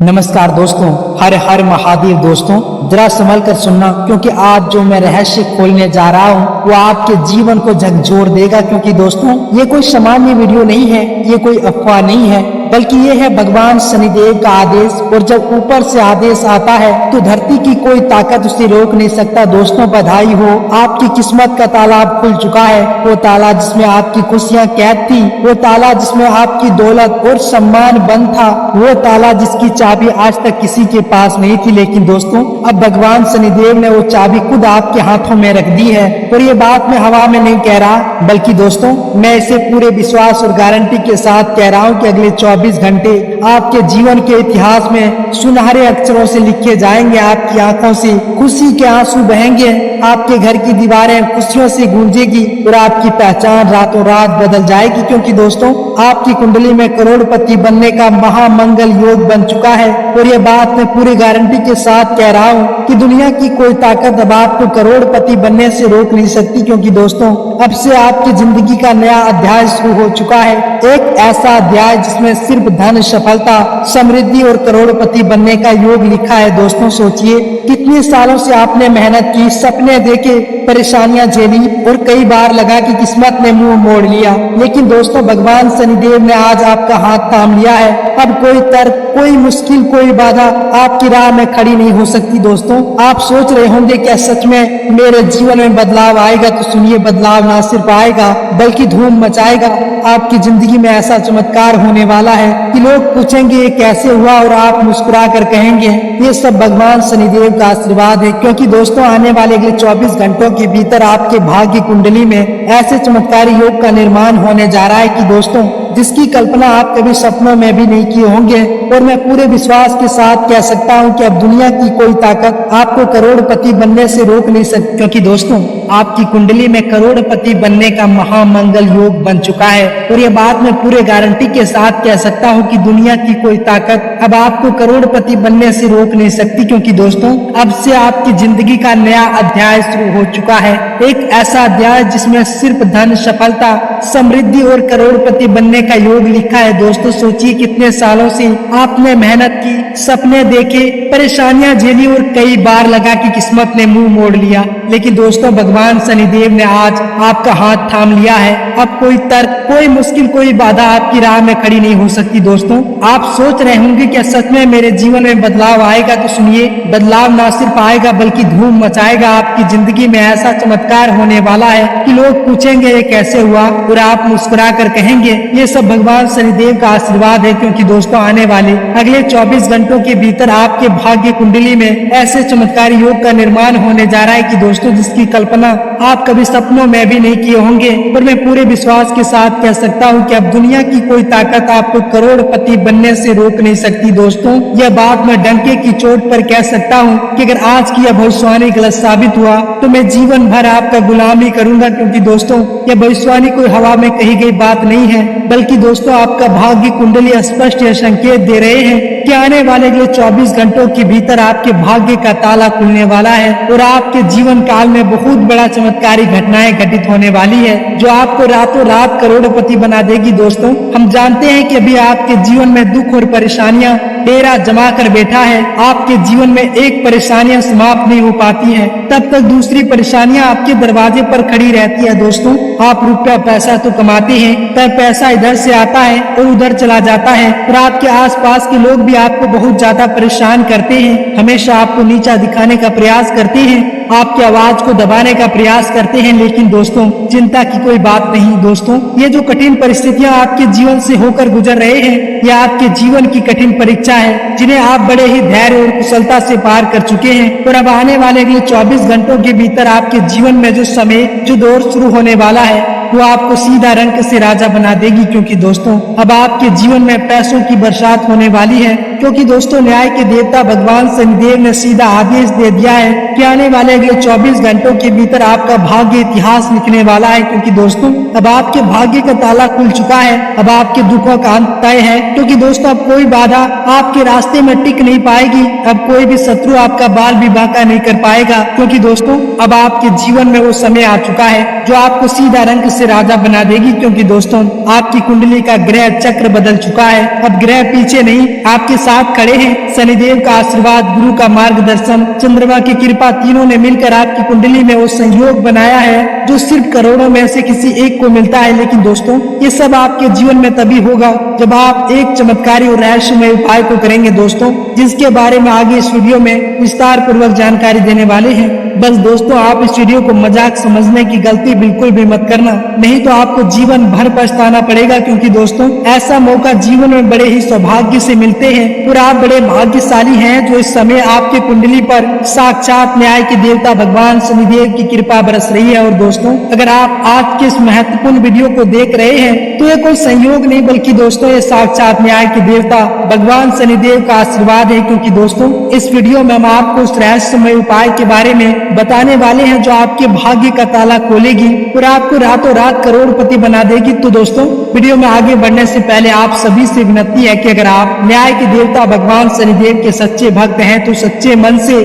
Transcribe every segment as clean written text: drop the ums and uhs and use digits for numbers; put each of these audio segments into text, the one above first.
नमस्कार दोस्तों, हर हर महादेव दोस्तों। जरा संभल कर सुनना, क्योंकि आज जो मैं रहस्य खोलने जा रहा हूँ वो आपके जीवन को झकझोर देगा। क्योंकि दोस्तों ये कोई सामान्य वीडियो नहीं है, ये कोई अफवाह नहीं है, बल्कि ये है भगवान शनिदेव का आदेश। और जब ऊपर से आदेश आता है तो धरती की कोई ताकत उसे रोक नहीं सकता। दोस्तों बधाई हो, आपकी किस्मत का ताला अब खुल चुका है। वो ताला जिसमें आपकी खुशियाँ कैद थी, वो ताला जिसमें आपकी दौलत और सम्मान बंद था, वो ताला जिसकी चाबी आज तक किसी के पास नहीं थी। लेकिन दोस्तों अब भगवान शनिदेव ने वो चाबी खुद आपके हाथों में रख दी है। और ये बात मैं हवा में नहीं कह रहा, बल्कि दोस्तों मैं इसे पूरे विश्वास और गारंटी के साथ कह रहा हूँ कि अगले 24 घंटे आपके जीवन के इतिहास में सुनहरे अक्षरों से लिखे जाएंगे। आपकी आंखों से खुशी के आंसू बहेंगे, आपके घर की दीवारें खुशियों से गूंजेगी और आपकी पहचान रातों रात बदल जाएगी। क्योंकि दोस्तों आपकी कुंडली में करोड़पति बनने का महामंगल योग बन चुका है। और ये बात मैं पूरी गारंटी के साथ कह रहा हूँ कि दुनिया की कोई ताकत अब आपको करोड़पति बनने से रोक नहीं सकती। क्योंकि दोस्तों अब से आपकी जिंदगी का नया अध्याय शुरू हो चुका है। एक ऐसा अध्याय जिसमें सिर्फ धन, सफलता, समृद्धि और करोड़पति बनने का योग लिखा है। दोस्तों सोचिए, कितने सालों से आपने मेहनत की, सपने देखे, परेशानियां झेली और कई बार लगा कि किस्मत ने मुंह मोड़ लिया। लेकिन दोस्तों भगवान शनिदेव ने आज आपका हाथ थाम लिया है। अब कोई तर्क, कोई मुश्किल, कोई बाधा आपकी राह में खड़ी नहीं हो सकती। दोस्तों आप सोच रहे होंगे क्या सच में मेरे जीवन में बदलाव आएगा? तो सुनिए, बदलाव ना सिर्फ आएगा बल्कि धूम मचाएगा। आपकी जिंदगी में ऐसा चमत्कार होने वाला है कि लोग पूछेंगे ये कैसे हुआ, और आप मुस्कुरा कर कहेंगे ये सब भगवान शनिदेव का आशीर्वाद है। क्योंकि दोस्तों आने वाले अगले 24 घंटों के भीतर आपके भाग्य कुंडली में ऐसे चमत्कारी योग का निर्माण होने जा रहा है कि दोस्तों जिसकी कल्पना आप कभी सपनों में भी नहीं किए होंगे। और मैं पूरे विश्वास के साथ कह सकता हूं कि अब दुनिया की कोई ताकत आपको करोड़पति बनने से रोक नहीं सकती। क्योंकि दोस्तों आपकी कुंडली में करोड़पति बनने का महामंगल योग बन चुका है। और ये बात मैं पूरे गारंटी के साथ कह सकता हूं कि दुनिया की कोई ताकत अब आपको करोड़पति बनने से रोक नहीं सकती। क्योंकि दोस्तों अब से आपकी जिंदगी का नया अध्याय शुरू हो चुका है। एक ऐसा अध्याय जिसमें सिर्फ धन, सफलता, समृद्धि और करोड़पति बनने का योग लिखा है। दोस्तों सोचिए, कितने सालों से आपने मेहनत की, सपने देखे, परेशानियां झेली और कई बार लगा कि किस्मत ने मुंह मोड़ लिया। लेकिन दोस्तों भगवान शनिदेव ने आज आपका हाथ थाम लिया है। अब कोई तर्क, कोई मुश्किल, कोई बाधा आपकी राह में खड़ी नहीं हो सकती। दोस्तों आप सोच रहे होंगे क्या सच में मेरे जीवन में बदलाव आएगा? तो सुनिए, बदलाव ना सिर्फ आएगा बल्कि धूम मचाएगा। आपकी जिंदगी में ऐसा चमत्कार होने वाला है कि लोग पूछेंगे ये कैसे हुआ, और आप मुस्कुरा कर कहेंगे ये सब भगवान शनिदेव का आशीर्वाद है। क्योंकि दोस्तों आने वाले अगले 24 घंटों के भीतर आपके भाग्य कुंडली में ऐसे चमत्कारी योग का निर्माण होने जा रहा है कि दोस्तों जिसकी कल्पना आप कभी सपनों में भी नहीं किए होंगे। और मैं पूरे विश्वास के साथ कह सकता हूँ कि अब दुनिया की कोई ताकत आपको करोड़पति बनने से रोक नहीं सकती। दोस्तों यह बात मैं डंके की चोट पर कह सकता हूँ कि अगर आज की यह भविष्यवाणी गलत साबित हुआ तो मैं जीवन भर आपका गुलामी करूंगा। क्योंकि दोस्तों यह भविष्यवाणी कोई हवा में कही गई बात नहीं है, बल्कि दोस्तों आपका भाग्य कुंडली स्पष्ट यह संकेत दे रहे हैं कि आने वाले अगले 24 घंटों के भीतर आपके भाग्य का ताला खुलने वाला है। और आपके जीवन काल में बहुत बड़ा चमत्कारी घटनाएं घटित होने वाली है जो आपको रातों रात करोड़पति बना देगी। दोस्तों हम जानते हैं कि अभी आपके जीवन में दुख और परेशानियां डेरा जमा कर बैठा है। आपके जीवन में एक परेशानियां समाप्त नहीं हो पाती हैं, तब तक दूसरी परेशानियां आपके दरवाजे पर खड़ी रहती है। दोस्तों आप रुपया पैसा तो कमाते हैं, पर पैसा इधर से आता है और उधर चला जाता है। और आपके आसपास के लोग भी आपको बहुत ज्यादा परेशान करते हैं, हमेशा आपको नीचा दिखाने का प्रयास करते हैं, आपकी आवाज को दबाने का प्रयास करते हैं। लेकिन दोस्तों चिंता की कोई बात नहीं। दोस्तों ये जो कठिन परिस्थितियां आपके जीवन से होकर गुजर रहे हैं, यह आपके जीवन की कठिन परीक्षा है जिन्हें आप बड़े ही धैर्य और कुशलता से पार कर चुके हैं। और अब आने वाले अगले 24 घंटों के भीतर आपके जीवन में जो समय, जो दौर शुरू होने वाला है वो आपको सीधा रंग से राजा बना देगी। क्योंकि दोस्तों अब आपके जीवन में पैसों की बरसात होने वाली है। क्योंकि दोस्तों न्याय के देवता भगवान शनिदेव ने सीधा आदेश दे दिया है कि आने वाले अगले 24 घंटों के भीतर आपका भाग्य इतिहास लिखने वाला है। क्योंकि दोस्तों अब आपके भाग्य का ताला खुल चुका है। अब आपके दुखों का अंत तय है। क्योंकि दोस्तों अब कोई बाधा आपके रास्ते में टिक नहीं पाएगी। अब कोई भी शत्रु आपका बाल भी बांका नहीं कर पाएगा। क्योंकि दोस्तों अब आपके जीवन में वो समय आ चुका है जो आपको सीधा रंग से से राजा बना देगी, क्योंकि दोस्तों आपकी कुंडली का ग्रह चक्र बदल चुका है। अब ग्रह पीछे नहीं, आपके साथ खड़े हैं। शनिदेव का आशीर्वाद, गुरु का मार्गदर्शन, चंद्रमा की कृपा, तीनों ने मिलकर आपकी कुंडली में वो संयोग बनाया है जो सिर्फ करोड़ों में से किसी एक को मिलता है। लेकिन दोस्तों ये सब आपके जीवन में तभी होगा जब आप एक चमत्कारी और रहस्यमय उपाय को करेंगे दोस्तों, जिसके बारे में आगे इस वीडियो में विस्तार पूर्वक जानकारी देने वाले हैं। बस दोस्तों आप इस वीडियो को मजाक समझने की गलती बिल्कुल भी मत करना, नहीं तो आपको जीवन भर पछताना पड़ेगा। क्योंकि दोस्तों ऐसा मौका जीवन में बड़े ही सौभाग्य से मिलते हैं और आप बड़े भाग्यशाली हैं जो इस समय आपके कुंडली पर साक्षात न्याय के देवता भगवान शनिदेव की कृपा बरस रही है। और दोस्तों अगर आप आज के इस महत्वपूर्ण वीडियो को देख रहे हैं तो ये कोई संयोग नहीं, बल्कि दोस्तों ये साक्षात न्याय के देवता भगवान शनिदेव का आशीर्वाद है। क्योंकि दोस्तों इस वीडियो में हम आपको उस रहस्यमय उपाय के बारे में बताने वाले हैं जो आपके भाग्य का ताला खोलेगी और आपको रातों रात करोड़पति बना देगी। तो दोस्तों वीडियो में आगे बढ़ने से पहले आप सभी से विनती है कि अगर आप न्याय के देवता भगवान शनिदेव के सच्चे भक्त हैं तो सच्चे मन से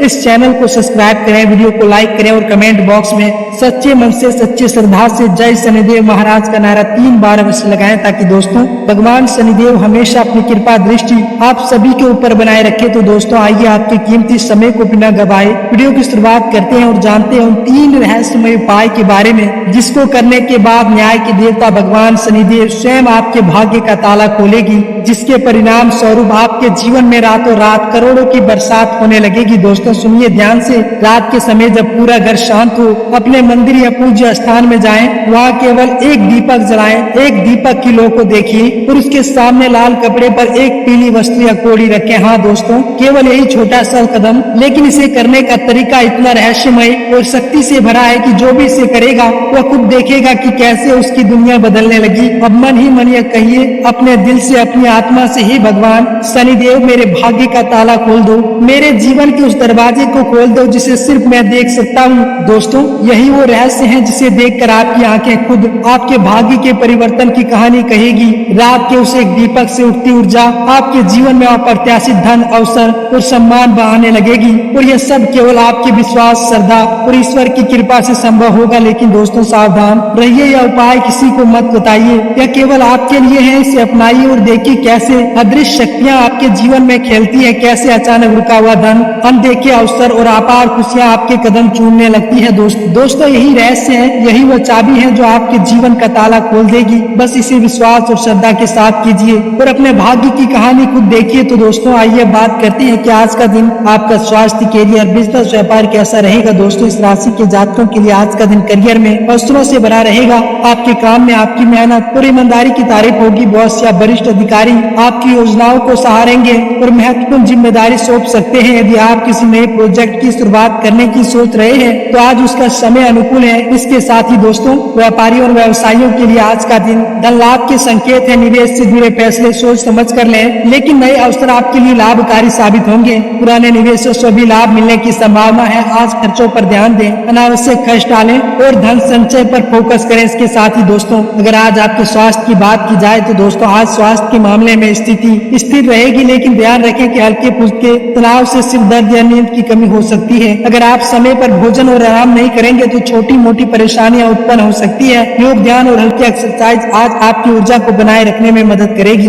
इस चैनल को सब्सक्राइब करें, वीडियो को लाइक करें और कमेंट बॉक्स में सच्चे मन से सच्चे श्रद्धा से जय शनिदेव महाराज का नारा 3 बार अवश्य लगाएं, ताकि दोस्तों भगवान शनिदेव हमेशा अपनी कृपा दृष्टि आप सभी के ऊपर बनाए रखे। तो दोस्तों आइए आपके कीमती समय को बिना गवाए वीडियो की शुरुआत करते हैं और जानते हैं उन 3 रहस्यमय उपाय के बारे में, जिसको करने के बाद न्याय के देवता भगवान शनिदेव स्वयं आपके भाग्य का ताला खोलेगी, जिसके परिणाम स्वरूप आपके जीवन में रातों रात करोड़ों की बरसात होने लगेगी। दोस्तों सुनिए ध्यान से, रात के समय जब पूरा घर शांत हो अपने मंदिर या पूज्य स्थान में जाएं, वहाँ केवल एक दीपक जलाएं, एक दीपक की लो को देखिए और उसके सामने लाल कपड़े पर एक पीली वस्तु या कोड़ी रखें। हाँ दोस्तों केवल यही छोटा सा कदम, लेकिन इसे करने का तरीका इतना रहस्यमय और शक्ति से भरा है कि जो भी इसे करेगा वह खुद देखेगा कि कैसे उसकी दुनिया बदलने लगी। अब मन ही मन यह कहिए अपने दिल से, अपनी आत्मा से, ही भगवान शनिदेव मेरे भाग्य का ताला खोल दो, मेरे जीवन के उस दरवाजे को खोल दो जिसे सिर्फ मैं देख सकता हूँ। दोस्तों यही वो रहस्य है जिसे देखकर आपकी आंखें खुद आपके भाग्य के परिवर्तन की कहानी कहेगी। रात के उस एक दीपक से उठती ऊर्जा आपके जीवन में अप्रत्याशित धन, अवसर और सम्मान बहाने लगेगी और यह सब केवल आपके विश्वास, श्रद्धा और ईश्वर की कृपा से संभव होगा। लेकिन दोस्तों सावधान रहिए, यह उपाय किसी को मत बताइए, यह केवल आपके लिए है। इसे अपनाइए और देखिए कैसे अदृश्य शक्तियाँ आपके जीवन में खेलती है, कैसे अचानक रुका हुआ धन, अनदेखे अवसर और अपार खुशियाँ आपके कदम चूमने लगती है। दोस्तों यही रहस्य है, यही वो चाबी है जो आपके जीवन का ताला खोल देगी। बस इसे विश्वास और श्रद्धा के साथ कीजिए और अपने भाग्य की कहानी खुद देखिए। तो दोस्तों आइए बात करते हैं कि आज का दिन आपका स्वास्थ्य, कैरियर, बिजनेस, व्यापार कैसा रहेगा। दोस्तों इस राशि के जातकों के लिए आज का दिन करियर में अवसरों से भरा रहेगा। आपके काम में आपकी मेहनत और ईमानदारी की तारीफ होगी। बॉस या वरिष्ठ अधिकारी आपकी योजनाओं को सहारेंगे और महत्वपूर्ण जिम्मेदारी सौंप सकते हैं। यदि आप किसी नए प्रोजेक्ट की शुरुआत करने की सोच रहे हैं तो आज उसका समय अनुकूल है। इसके साथ ही दोस्तों व्यापारियों और व्यवसायियों के लिए आज का दिन धन लाभ के संकेत है। निवेश से जुड़े फैसले सोच समझ कर लें, लेकिन नए अवसर आपके लिए लाभकारी साबित होंगे। पुराने निवेशों से भी लाभ मिलने की संभावना है। आज खर्चों पर ध्यान दें, अनावश्यक खर्च टालें और धन संचय पर फोकस करें। इसके साथ ही दोस्तों अगर आज आपके स्वास्थ्य की बात की जाए तो दोस्तों आज स्वास्थ्य के मामले में स्थिति स्थिर रहेगी, लेकिन ध्यान रखें कि हल्के फुल्के तनाव से सिर दर्द या नींद की कमी हो सकती है। अगर आप समय पर भोजन और आराम नहीं करेंगे तो छोटी मोटी परेशानियां उत्पन्न हो सकती है। योग, ध्यान और हल्की एक्सरसाइज आज आपकी ऊर्जा को बनाए रखने में मदद करेगी।